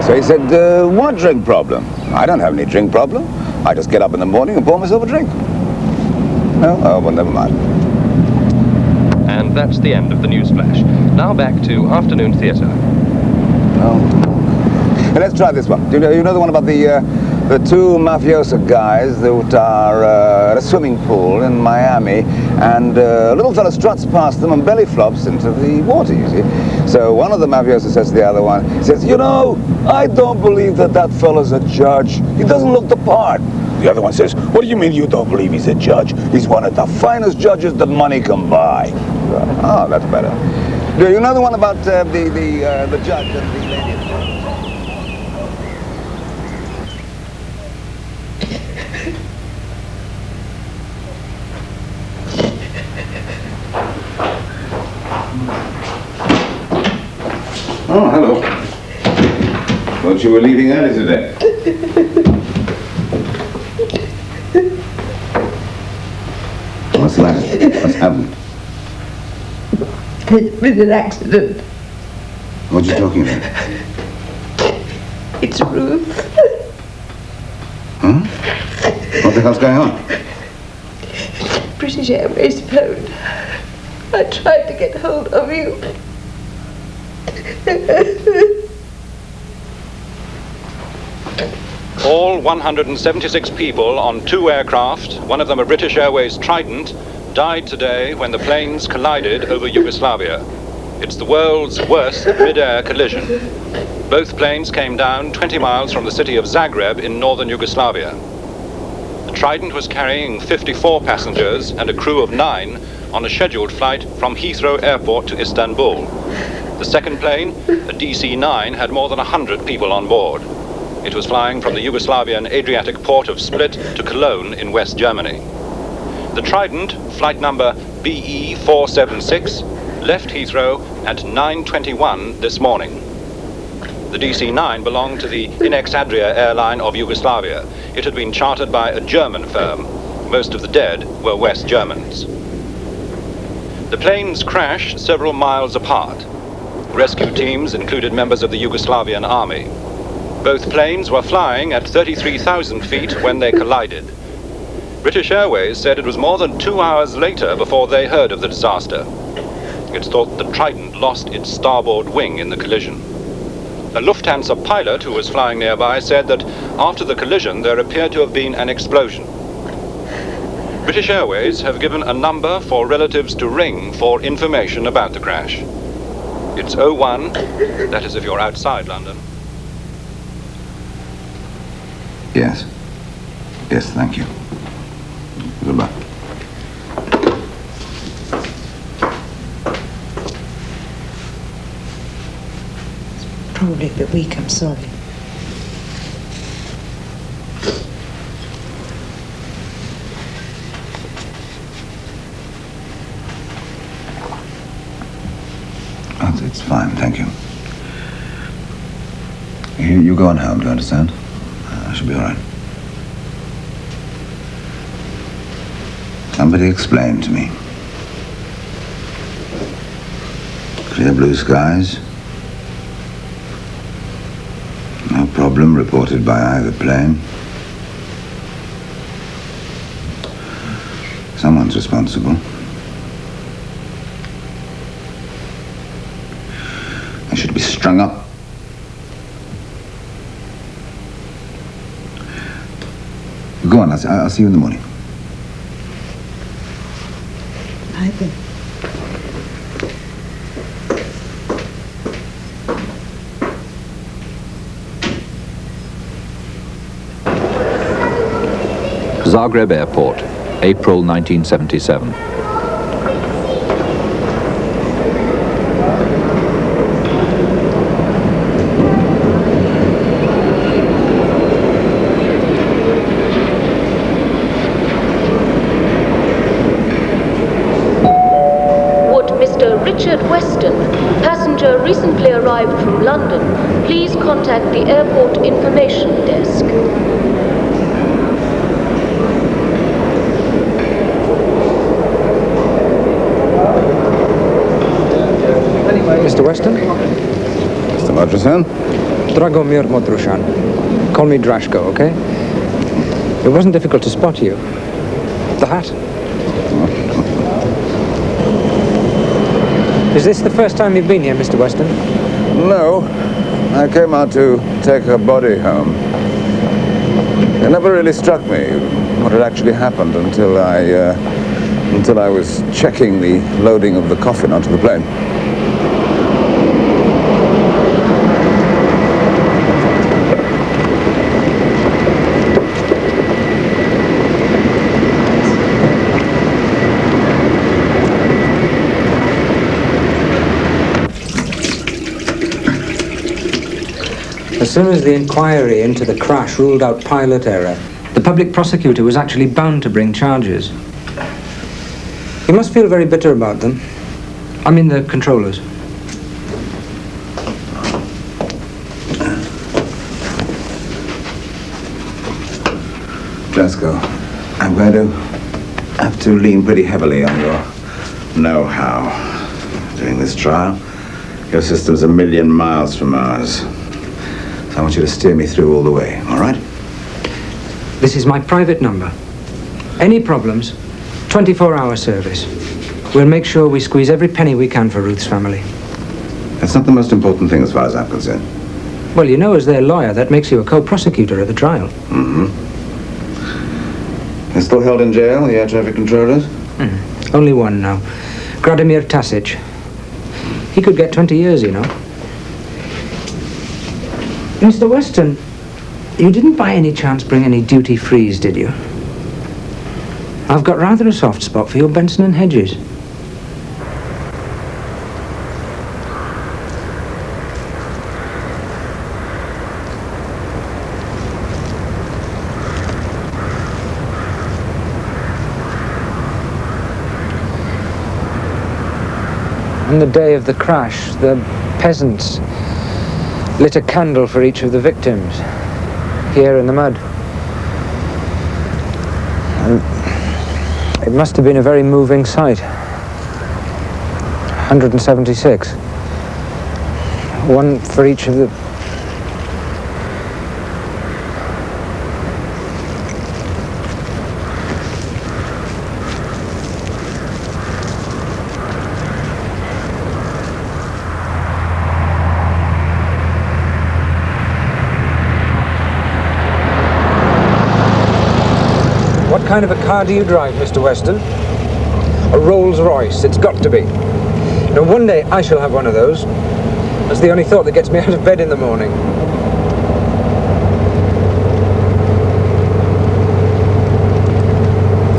So he said, what drink problem? I don't have any drink problem. I just get up in the morning and pour myself a drink. No? Oh, well, never mind. And that's the end of the news flash. Now back to afternoon theatre. Oh. Hey, let's try this one. Do you know the one about the two mafioso guys that are at a swimming pool in Miami, and a little fella struts past them and belly flops into the water, you see. So one of the mafiosos says to the other one, he says, you know, I don't believe that fella's a judge. He doesn't look the part. The other one says, what do you mean you don't believe he's a judge? He's one of the finest judges that money can buy. Oh, that's better. Do you know the one about the judge and the lady? Oh, hello. Thought you were leaving early today. What's the matter? What's happened? There's been an accident. What are you talking about? It's Ruth. Huh? What the hell's going on? British Airways phone. I tried to get hold of you. All 176 people on 2 aircraft, one of them a British Airways Trident, died today when the planes collided over Yugoslavia. It's the world's worst mid-air collision. Both planes came down 20 miles from the city of Zagreb in northern Yugoslavia. The Trident was carrying 54 passengers and a crew of 9 on a scheduled flight from Heathrow Airport to Istanbul. The second plane, a DC-9, had more than 100 people on board. It was flying from the Yugoslavian Adriatic port of Split to Cologne in West Germany. The Trident, flight number BE-476, left Heathrow at 9:21 this morning. The DC-9 belonged to the Inex-Adria airline of Yugoslavia. It had been chartered by a German firm. Most of the dead were West Germans. The planes crashed several miles apart. Rescue teams included members of the Yugoslavian army. Both planes were flying at 33,000 feet when they collided. British Airways said it was more than 2 hours later before they heard of the disaster. It's thought the Trident lost its starboard wing in the collision. A Lufthansa pilot who was flying nearby said that after the collision there appeared to have been an explosion. British Airways have given a number for relatives to ring for information about the crash. It's 01, that is if you're outside London. Yes. Yes, thank you. Goodbye. It's probably a bit weak, I'm sorry. Oh, it's fine, thank you. You go on home, do you understand? I should be all right. Somebody explain to me. Clear blue skies. No problem reported by either plane. Someone's responsible. I should be strung up. Go on, I'll see you in the morning. Bye then. Zagreb Airport, April 1977. Passenger recently arrived from London. Please contact the airport information desk. Mr. Weston? Mr. Murchison? Dragomir Modrushan. Call me Drashko, okay? It wasn't difficult to spot you. The hat. Is this the first time you've been here, Mr. Weston? No. I came out to take her body home. It never really struck me what had actually happened until I was checking the loading of the coffin onto the plane. As soon as the inquiry into the crash ruled out pilot error, the public prosecutor was actually bound to bring charges. You must feel very bitter about them. I mean the controllers. Glasgow, I'm going to have to lean pretty heavily on your know-how during this trial. Your system's 1,000,000 miles from ours. I want you to steer me through all the way, all right? This is my private number. Any problems, 24-hour service. We'll make sure we squeeze every penny we can for Ruth's family. That's not the most important thing as far as I'm concerned. Well, you know, as their lawyer, that makes you a co-prosecutor at the trial. Mm-hmm. They're still held in jail, the air traffic controllers? Only one now. Gradimir Tasic. He could get 20 years, you know. Mr. Weston, you didn't by any chance bring any duty-frees, did you? I've got rather a soft spot for your Benson and Hedges. On the day of the crash, the peasants lit a candle for each of the victims, here in the mud. And it must have been a very moving sight. 176. One for each of the... What kind of a car do you drive, Mr. Weston? A Rolls Royce, it's got to be. Now, one day I shall have one of those. That's the only thought that gets me out of bed in the morning.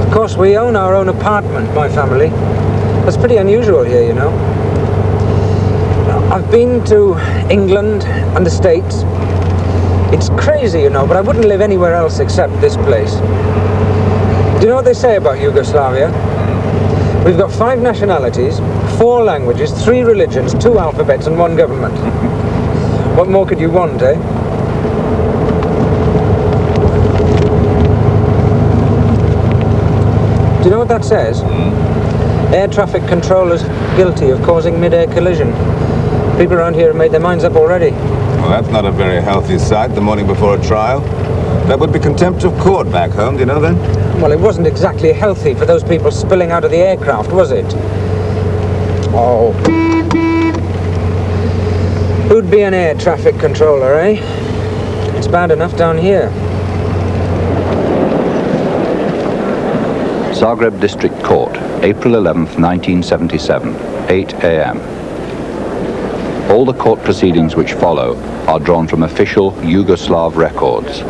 Of course, we own our own apartment, my family. That's pretty unusual here, you know. I've been to England and the States. It's crazy, you know, but I wouldn't live anywhere else except this place. Do you know what they say about Yugoslavia? We've got 5 nationalities, 4 languages, 3 religions, 2 alphabets and 1 government. What more could you want, eh? Do you know what that says? Air traffic controllers guilty of causing mid-air collision. People around here have made their minds up already. Well, that's not a very healthy sight the morning before a trial. That would be contempt of court back home, do you know then? Well, it wasn't exactly healthy for those people spilling out of the aircraft, was it? Oh. Who'd be an air traffic controller, eh? It's bad enough down here. Zagreb District Court, April 11th, 1977, 8 a.m. All the court proceedings which follow are drawn from official Yugoslav records.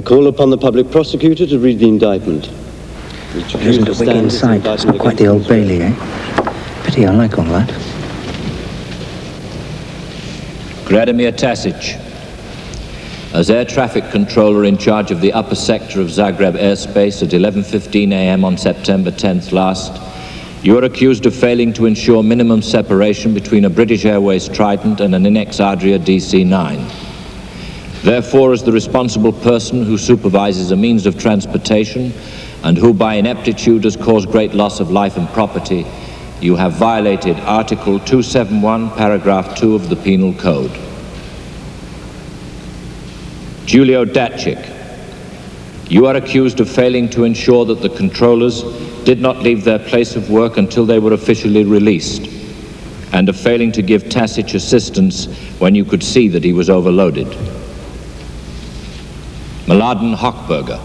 call upon the public prosecutor to read the indictment. There isn't a wig in sight. It's not quite the Old Bailey, eh? Pity, I like all that. Gradimir Tasic. As air traffic controller in charge of the upper sector of Zagreb airspace at 11:15 a.m. on September 10th last, you are accused of failing to ensure minimum separation between a British Airways Trident and an Inex-Adria DC-9. Therefore, as the responsible person who supervises a means of transportation and who by ineptitude has caused great loss of life and property, you have violated Article 271, Paragraph 2 of the Penal Code. Julio Dacic, you are accused of failing to ensure that the controllers did not leave their place of work until they were officially released, and of failing to give Tasic assistance when you could see that he was overloaded. Mladen Hochberger,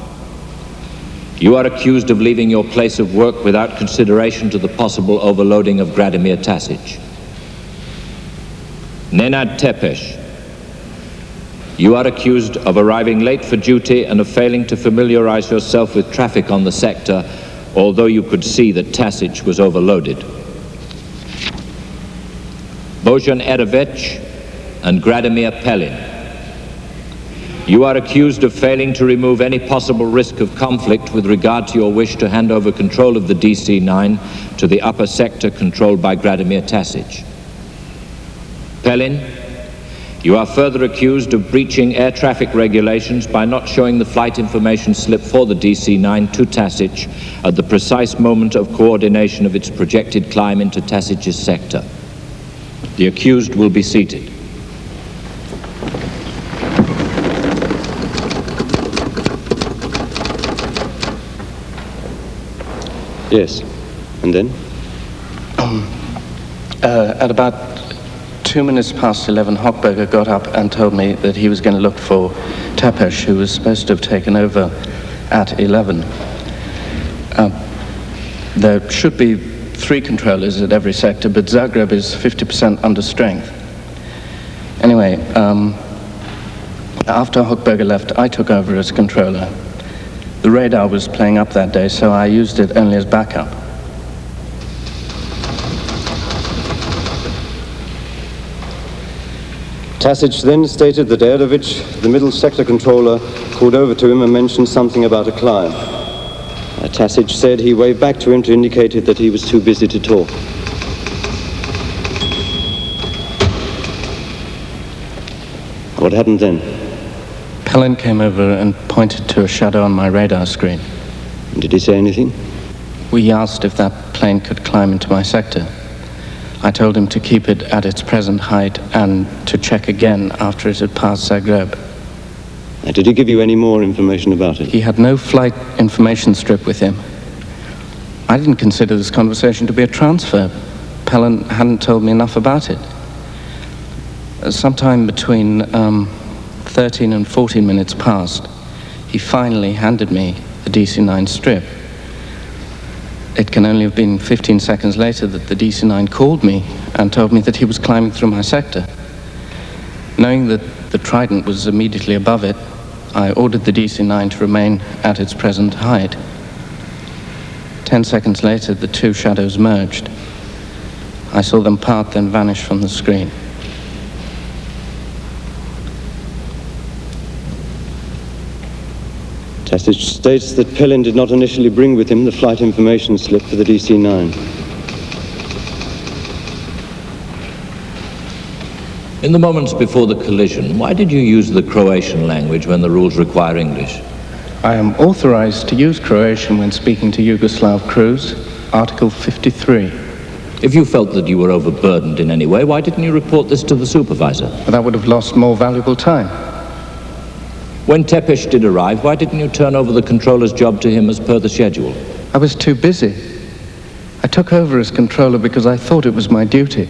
you are accused of leaving your place of work without consideration to the possible overloading of Gradimir Tasic. Nenad Tepes, you are accused of arriving late for duty and of failing to familiarize yourself with traffic on the sector, although you could see that Tasic was overloaded. Bojan Erevec and Gradimir Pelin, you are accused of failing to remove any possible risk of conflict with regard to your wish to hand over control of the DC-9 to the upper sector controlled by Gradimir Tasic. Pelin, you are further accused of breaching air traffic regulations by not showing the flight information slip for the DC-9 to Tasic at the precise moment of coordination of its projected climb into Tasic's sector. The accused will be seated. Yes, and then? At about 2 minutes past 11, Hochberger got up and told me that he was going to look for Tepes, who was supposed to have taken over at 11. There should be 3 controllers at every sector, but Zagreb is 50% under strength. Anyway, after Hochberger left, I took over as controller. The radar was playing up that day, so I used it only as backup. Tasic then stated that Erevec, the middle sector controller, called over to him and mentioned something about a climb. Tasic said he waved back to him to indicate that he was too busy to talk. What happened then? Pelin came over and pointed to a shadow on my radar screen. Did he say anything? We asked if that plane could climb into my sector. I told him to keep it at its present height and to check again after it had passed Zagreb. Did he give you any more information about it? He had no flight information strip with him. I didn't consider this conversation to be a transfer. Pelin hadn't told me enough about it. Sometime between 13 and 14 minutes past, he finally handed me the DC-9 strip. It can only have been 15 seconds later that the DC-9 called me and told me that he was climbing through my sector. Knowing that the Trident was immediately above it, I ordered the DC-9 to remain at its present height. 10 seconds later, the 2 shadows merged. I saw them part, then vanish from the screen. Tasic states that Pelin did not initially bring with him the flight information slip for the DC-9. In the moments before the collision, why did you use the Croatian language when the rules require English? I am authorized to use Croatian when speaking to Yugoslav crews, Article 53. If you felt that you were overburdened in any way, why didn't you report this to the supervisor? That would have lost more valuable time. When Tepes did arrive, why didn't you turn over the controller's job to him as per the schedule? I was too busy. I took over as controller because I thought it was my duty.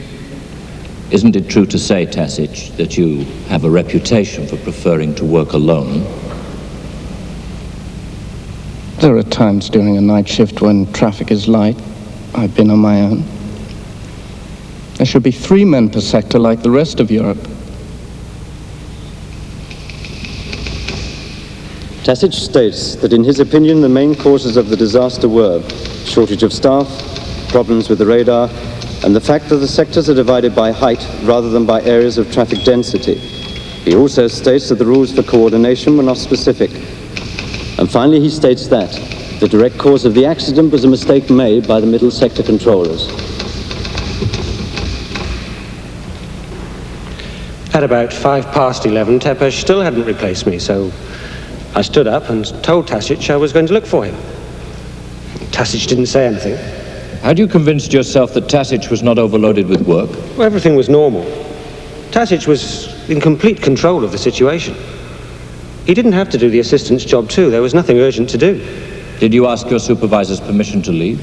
Isn't it true to say, Tasic, that you have a reputation for preferring to work alone? There are times during a night shift when traffic is light. I've been on my own. There should be 3 men per sector like the rest of Europe. Tasic states that in his opinion the main causes of the disaster were shortage of staff, problems with the radar, and the fact that the sectors are divided by height rather than by areas of traffic density. He also states that the rules for coordination were not specific. And finally he states that the direct cause of the accident was a mistake made by the middle sector controllers. At about 11:05, Tepesh still hadn't replaced me, so I stood up and told Tasic I was going to look for him. Tasic didn't say anything. Had you convinced yourself that Tasic was not overloaded with work? Well, everything was normal. Tasic was in complete control of the situation. He didn't have to do the assistant's job too. There was nothing urgent to do. Did you ask your supervisor's permission to leave?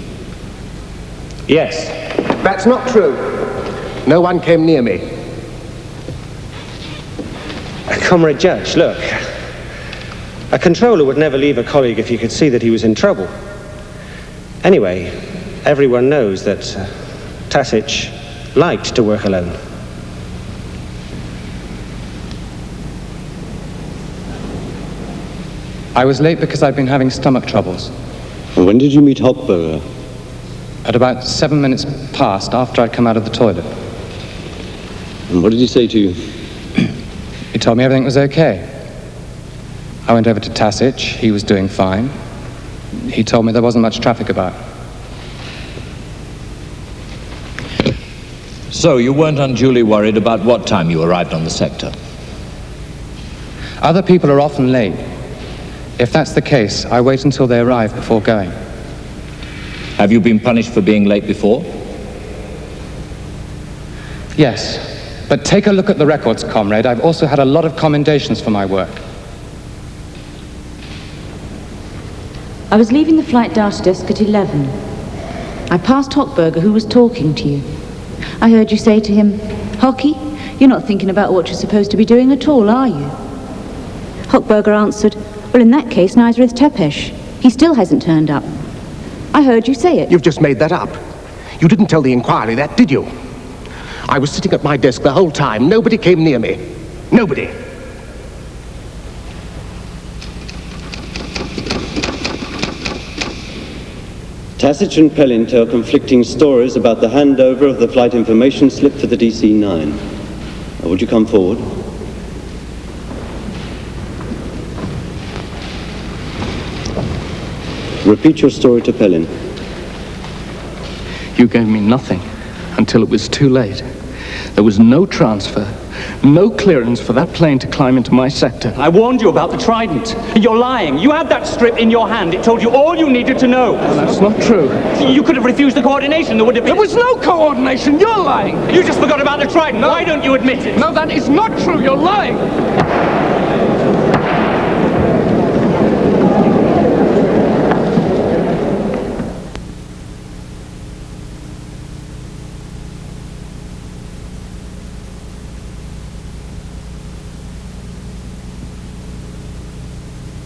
Yes. That's not true. No one came near me. Comrade Judge, look. A controller would never leave a colleague if he could see that he was in trouble. Anyway, everyone knows that Tasic liked to work alone. I was late because I'd been having stomach troubles. And when did you meet Hopberger? At about 7 minutes past, after I'd come out of the toilet. And what did he say to you? He told me everything was okay. I went over to Tasic. He was doing fine. He told me there wasn't much traffic about. So you weren't unduly worried about what time you arrived on the sector? Other people are often late. If that's the case, I wait until they arrive before going. Have you been punished for being late before? Yes, but take a look at the records, comrade. I've also had a lot of commendations for my work. I was leaving the flight dash desk at 11. I passed Hopberger, who was talking to you. I heard you say to him, "Hockey, you're not thinking about what you're supposed to be doing at all, are you?" Hopberger answered, "Well, in that case, neither is Tepesh. He still hasn't turned up." I heard you say it. You've just made that up. You didn't tell the inquiry that, did you? I was sitting at my desk the whole time. Nobody came near me. Nobody. Tasic and Pelin tell conflicting stories about the handover of the flight information slip for the DC-9. Would you come forward? Repeat your story to Pelin. You gave me nothing until it was too late. There was no transfer, no clearance for that plane to climb into my sector. I warned you about the Trident. You're lying. You had that strip in your hand. It told you all you needed to know. Well, that's not true. You could have refused the coordination. There would have been... There was no coordination. You're lying. You just forgot about the Trident. No. Why don't you admit it? No, that is not true. You're lying.